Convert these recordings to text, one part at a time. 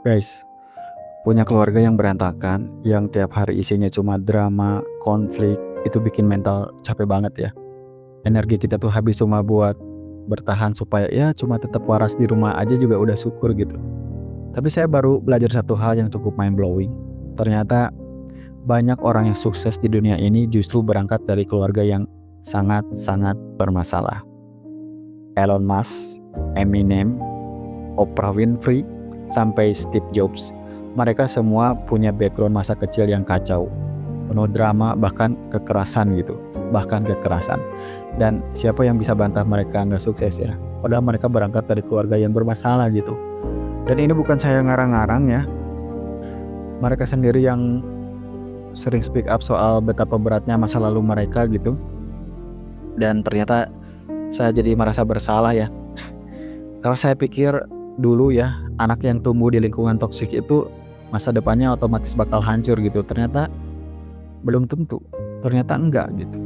Guys, punya keluarga yang berantakan, yang tiap hari isinya cuma drama, konflik, itu bikin mental capek banget ya. Energi kita tuh habis cuma buat bertahan supaya ya cuma tetap waras di rumah aja juga udah syukur gitu. Tapi saya baru belajar satu hal yang cukup mind blowing. Ternyata banyak orang yang sukses di dunia ini justru berangkat dari keluarga yang sangat-sangat bermasalah. Elon Musk, Eminem, Oprah Winfrey, sampai Steve Jobs. Mereka semua punya background masa kecil yang kacau, penuh drama, bahkan kekerasan gitu. Bahkan kekerasan. Dan siapa yang bisa bantah mereka nggak sukses ya? Padahal mereka berangkat dari keluarga yang bermasalah gitu. Dan ini bukan saya ngarang-ngarang ya. Mereka sendiri yang sering speak up soal betapa beratnya masa lalu mereka gitu. Dan ternyata saya jadi merasa bersalah ya. Karena saya pikir dulu ya, anak yang tumbuh di lingkungan toksik itu masa depannya otomatis bakal hancur gitu. Ternyata belum tentu. Ternyata enggak gitu.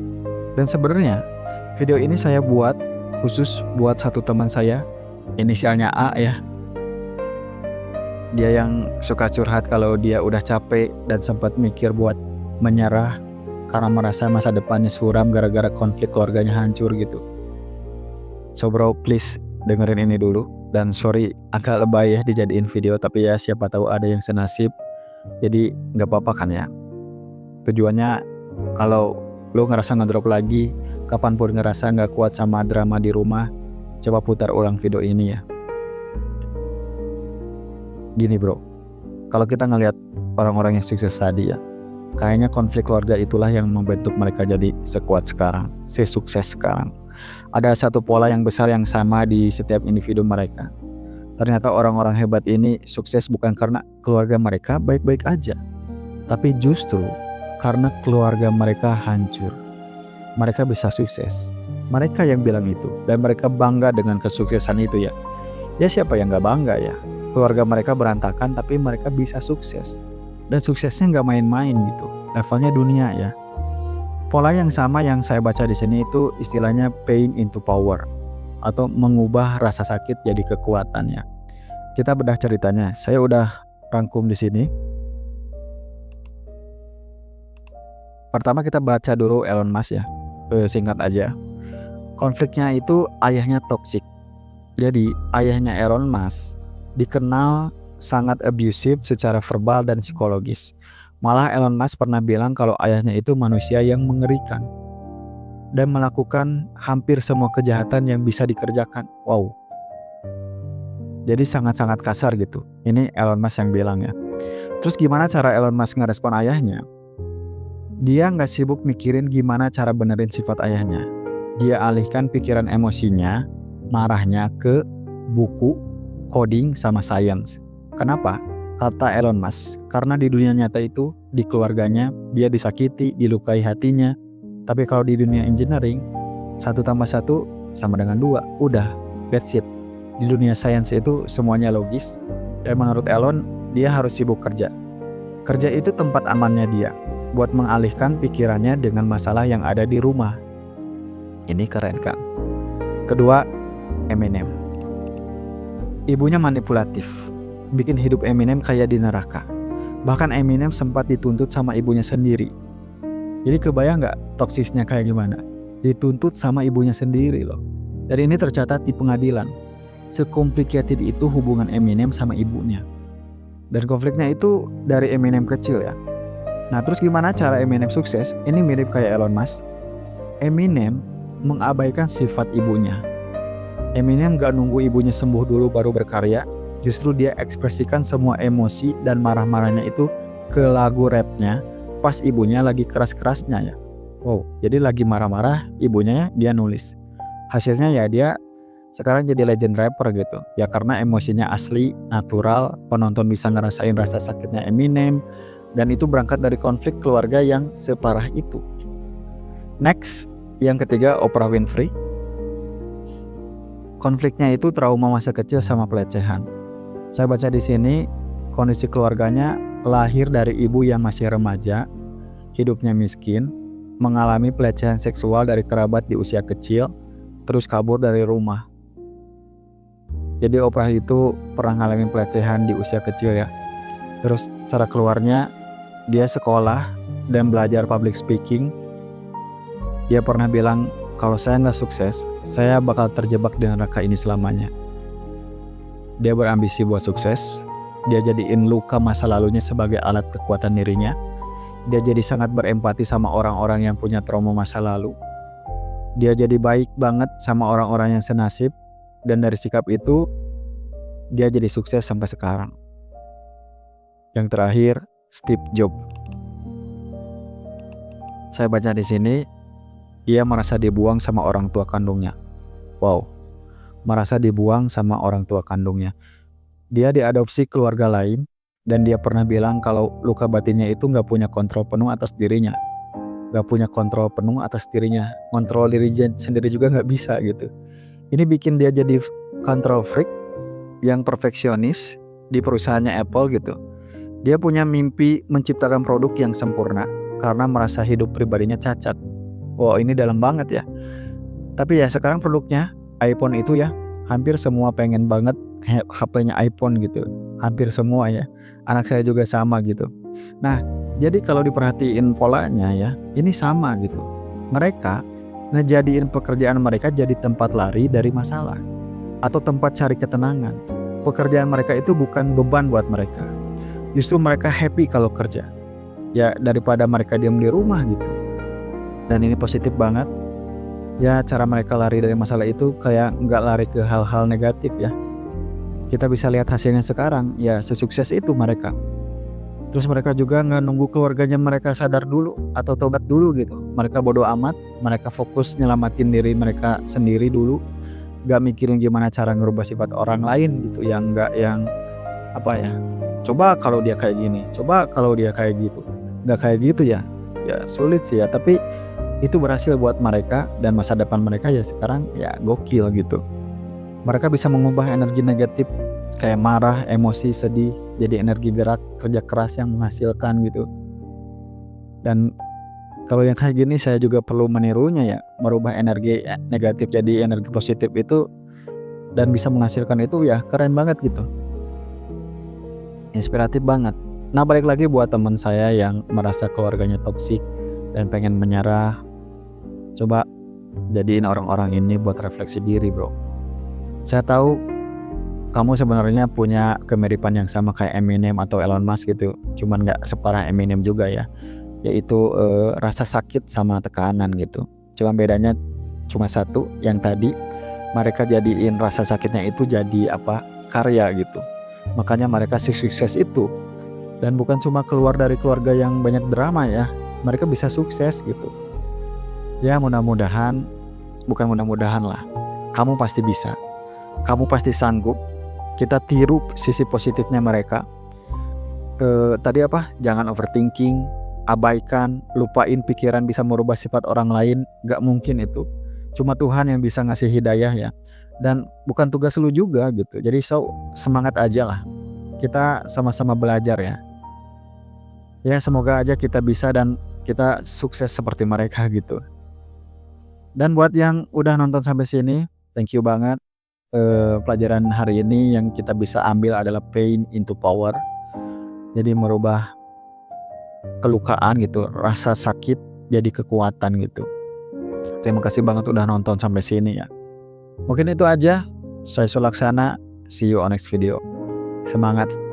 Dan sebenarnya video ini saya buat khusus buat satu teman saya, inisialnya A ya. Dia yang suka curhat kalau dia udah capek dan sempat mikir buat menyerah karena merasa masa depannya suram gara-gara konflik keluarganya hancur gitu. So bro, please dengerin ini dulu. Dan sorry agak lebay ya dijadiin video, tapi ya siapa tahu ada yang senasib. Jadi gak apa-apa kan ya. Tujuannya kalau lo ngerasa ngedrop lagi, kapanpun ngerasa gak kuat sama drama di rumah, coba putar ulang video ini ya. Gini bro, kalau kita ngelihat orang-orang yang sukses tadi ya, kayaknya konflik keluarga itulah yang membentuk mereka jadi sekuat sekarang, sesukses sekarang. Ada satu pola yang besar yang sama di setiap individu mereka. Ternyata orang-orang hebat ini sukses bukan karena keluarga mereka baik-baik aja, tapi justru karena keluarga mereka hancur. Mereka bisa sukses. Mereka yang bilang itu, dan mereka bangga dengan kesuksesan itu ya. Ya siapa yang gak bangga ya? Keluarga mereka berantakan tapi mereka bisa sukses. Dan suksesnya gak main-main gitu. Levelnya dunia ya. Pola yang sama yang saya baca di sini itu istilahnya pain into power, atau mengubah rasa sakit jadi kekuatan ya. Kita bedah ceritanya. Saya udah rangkum di sini. Pertama kita baca dulu Elon Musk ya. Singkat aja. Konfliknya itu ayahnya toksik. Jadi ayahnya Elon Musk dikenal sangat abusive secara verbal dan psikologis. Malah Elon Musk pernah bilang kalau ayahnya itu manusia yang mengerikan dan melakukan hampir semua kejahatan yang bisa dikerjakan. Wow. Jadi sangat-sangat kasar gitu. Ini Elon Musk yang bilang ya. Terus gimana cara Elon Musk ngerespon ayahnya? Dia gak sibuk mikirin gimana cara benerin sifat ayahnya. Dia alihkan pikiran emosinya, marahnya ke buku, coding, sama science. Kenapa? Kata Elon Musk, karena di dunia nyata itu, di keluarganya, dia disakiti, dilukai hatinya. Tapi kalau di dunia engineering, 1 tambah 1 sama dengan 2. Udah, that's it. Di dunia science itu semuanya logis. Dan menurut Elon, dia harus sibuk kerja. Kerja itu tempat amannya dia, buat mengalihkan pikirannya dengan masalah yang ada di rumah. Ini keren kan? Kedua, Eminem. Ibunya manipulatif, bikin hidup Eminem kayak di neraka. Bahkan Eminem sempat dituntut sama ibunya sendiri. Jadi kebayang gak toksisnya kayak gimana? Dituntut sama ibunya sendiri loh. Dan ini tercatat di pengadilan. Secomplicated itu hubungan Eminem sama ibunya. Dan konfliknya itu dari Eminem kecil ya. Nah terus gimana cara Eminem sukses? Ini mirip kayak Elon Musk. Eminem mengabaikan sifat ibunya. Eminem gak nunggu ibunya sembuh dulu baru berkarya. Justru dia ekspresikan semua emosi dan marah-marahnya itu ke lagu rapnya pas ibunya lagi keras-kerasnya ya. Wow, jadi lagi marah-marah ibunya dia nulis. Hasilnya ya dia sekarang jadi legend rapper gitu. Ya karena emosinya asli, natural, penonton bisa ngerasain rasa sakitnya Eminem. Dan itu berangkat dari konflik keluarga yang separah itu. Next, yang ketiga Oprah Winfrey. Konfliknya itu trauma masa kecil sama pelecehan. Saya baca di sini kondisi keluarganya lahir dari ibu yang masih remaja, hidupnya miskin, mengalami pelecehan seksual dari kerabat di usia kecil, terus kabur dari rumah. Jadi Oprah itu pernah ngalamin pelecehan di usia kecil ya. Terus cara keluarnya dia sekolah dan belajar public speaking. Dia pernah bilang, kalau saya nggak sukses, saya bakal terjebak di neraka ini selamanya. Dia berambisi buat sukses. Dia jadiin luka masa lalunya sebagai alat kekuatan dirinya. Dia jadi sangat berempati sama orang-orang yang punya trauma masa lalu. Dia jadi baik banget sama orang-orang yang senasib. Dan dari sikap itu, dia jadi sukses sampai sekarang. Yang terakhir, Steve Jobs. Saya baca di sini, ia merasa dibuang sama orang tua kandungnya. Wow, merasa dibuang sama orang tua kandungnya. Dia diadopsi keluarga lain, dan dia pernah bilang kalau luka batinnya itu gak punya kontrol penuh atas dirinya. Gak punya kontrol penuh atas dirinya. Kontrol diri sendiri juga gak bisa gitu. Ini bikin dia jadi control freak yang perfeksionis di perusahaannya Apple gitu. Dia punya mimpi menciptakan produk yang sempurna karena merasa hidup pribadinya cacat. Wow, ini dalam banget ya. Tapi ya sekarang produknya iPhone itu ya, hampir semua pengen banget HP-nya iPhone gitu. Hampir semua ya. Anak saya juga sama gitu. Nah, jadi kalau diperhatiin polanya ya, ini sama gitu. Mereka ngejadiin pekerjaan mereka jadi tempat lari dari masalah atau tempat cari ketenangan. Pekerjaan mereka itu bukan beban buat mereka. Justru mereka happy kalau kerja. Ya daripada mereka diam di rumah gitu. Dan ini positif banget. Ya cara mereka lari dari masalah itu kayak nggak lari ke hal-hal negatif ya. Kita bisa lihat hasilnya sekarang. Ya sesukses itu mereka. Terus mereka juga nggak nunggu keluarganya mereka sadar dulu atau tobat dulu gitu. Mereka bodoh amat, mereka fokus nyelamatin diri mereka sendiri dulu. Gak mikirin gimana cara ngerubah sifat orang lain gitu. Yang gak yang apa ya, coba kalau dia kayak gini, coba kalau dia kayak gitu. Gak kayak gitu ya, ya sulit sih ya. Tapi itu berhasil buat mereka dan masa depan mereka ya sekarang ya gokil gitu. Mereka bisa mengubah energi negatif kayak marah, emosi, sedih jadi energi gerak, kerja keras yang menghasilkan gitu. Dan kalau yang kayak gini saya juga perlu menirunya ya, merubah energi negatif jadi energi positif itu dan bisa menghasilkan itu ya keren banget gitu. Inspiratif banget. Nah, balik lagi buat teman saya yang merasa keluarganya toksik dan pengen menyerah, coba jadiin orang-orang ini buat refleksi diri, bro. Saya tahu kamu sebenarnya punya kemiripan yang sama kayak Eminem atau Elon Musk gitu, cuman gak separah Eminem juga ya, yaitu rasa sakit sama tekanan gitu. Cuma bedanya cuma satu, yang tadi mereka jadiin rasa sakitnya itu jadi karya gitu. Makanya mereka sukses itu. Dan bukan cuma keluar dari keluarga yang banyak drama ya, mereka bisa sukses gitu. Ya mudah-mudahan, bukan mudah-mudahan lah, kamu pasti bisa, kamu pasti sanggup. Kita tiru sisi positifnya mereka. Tadi jangan overthinking, abaikan, lupain pikiran bisa merubah sifat orang lain. Gak mungkin itu. Cuma Tuhan yang bisa ngasih hidayah ya. Dan bukan tugas lu juga gitu. Jadi semangat aja lah. Kita sama-sama belajar ya. Ya semoga aja kita bisa dan kita sukses seperti mereka gitu. Dan buat yang udah nonton sampai sini, thank you banget. Pelajaran hari ini yang kita bisa ambil adalah pain into power. Jadi merubah kelukaan gitu, rasa sakit jadi kekuatan gitu. Terima kasih banget udah nonton sampai sini ya. Mungkin itu aja. Saya Sulaksana. See you on next video. Semangat.